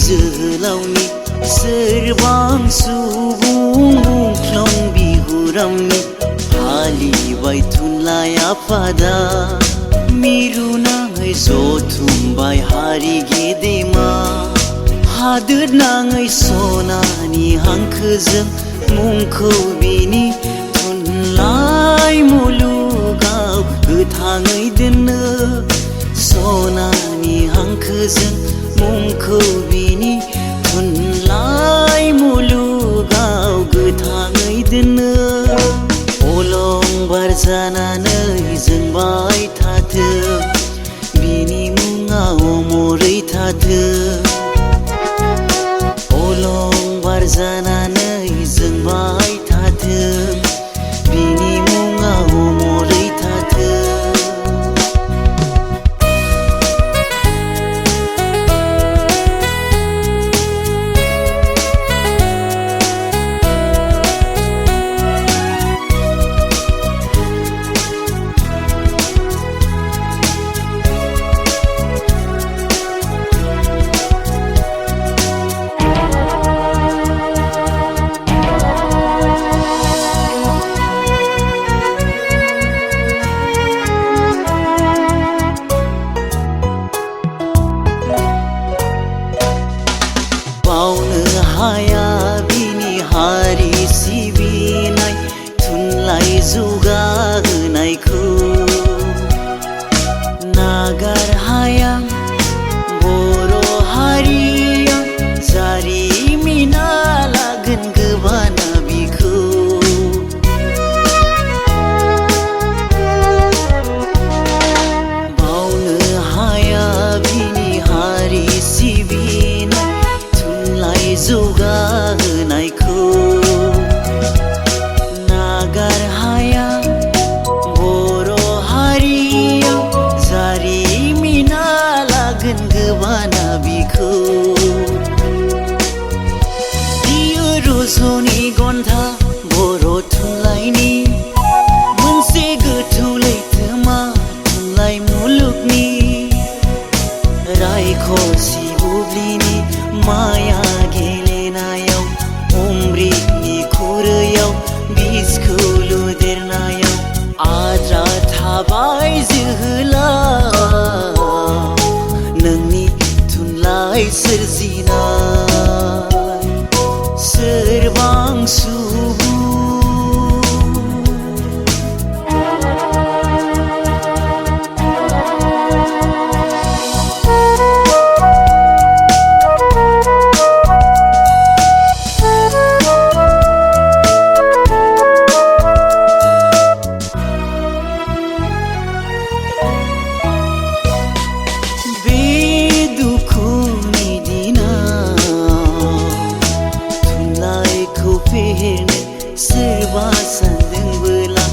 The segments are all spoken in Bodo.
जोहोलावनि सोरबां सुबुं मुंख्लं बिहुरामनि फालिबाय थुनलाइ आफादा मिरु नाङै जथुमबाय हारि गेदेमा हादोर नाङै सनानि हांखोजों मुंखौ बिनि थुनलाइ मुलुगाव गोथाङै दोननो सनानि हांखोजों मुंखौ बिनि थुनलाइ मुलुगाव गोथाङै दोननो अलंबार जानानै जोंबाय थाथों बिनि मुङा अमरै थाथों अलंबार जानानै जोंबाय थाथों बिनि मुङा अमरै थाथों बावनो हाया बिनि हारि सिबिनाय थुनलाइ जौगाहोनायखौ नागार हाया बर' हारिया जारिमिना लागोन गोबाना बिखौ बावनो हाया बिनि हारि सिबिनाय जौगाहोनायखौ नागार हाया बर' हारिया जारिमिना लागोन गोबाना बिखौ बियो रजनी गन्था बर' थुनलाइनि मोनसे गोथौ लैथोमा थुनलाइ मुलुगनि रायखसि बुब्लिनि माया गेलेनायाव अमृतनि खुरैयाव बिसखौ लुदेरनायाव आद्रा थाबाय जोहोलाव नोंनि थुनलाइ सोरजिनाय सोरबां सुबुं सोरबा सानदोंबोला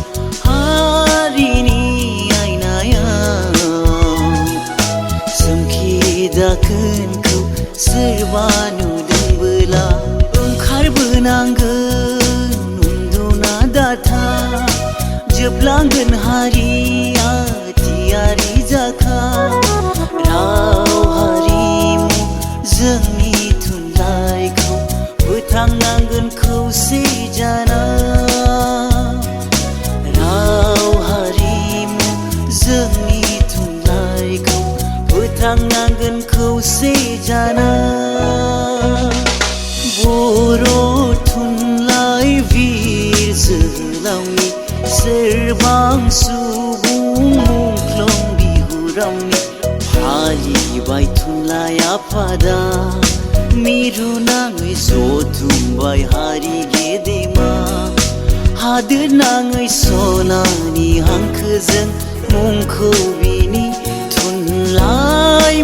हारिनि आयनायाव सोमखि दाखोनखौ सोरबा नुदोंबोला ओंखारबोनांगोन उन्दुना दाथा जोबलांगोन हारिया थियारि जाखा राव हारिमु जोंनि थुनलाइखौ फोथांनांगोन खौसे जाना राव हारिमु जोंनि थुनलाइखौ फोथांनांगोन खौसे जाना बर' थुनलाइ बिर जोहोलावनि सोरबां सुबुं मुंख्लं बिहुरामनि फालिबाय थुनलाइ आफादा मिरु नाङै जथुमबाय हारि गेदेमा हादोर नाङै सनानि हांखोजों मुंखौ बिनि थुनलाइ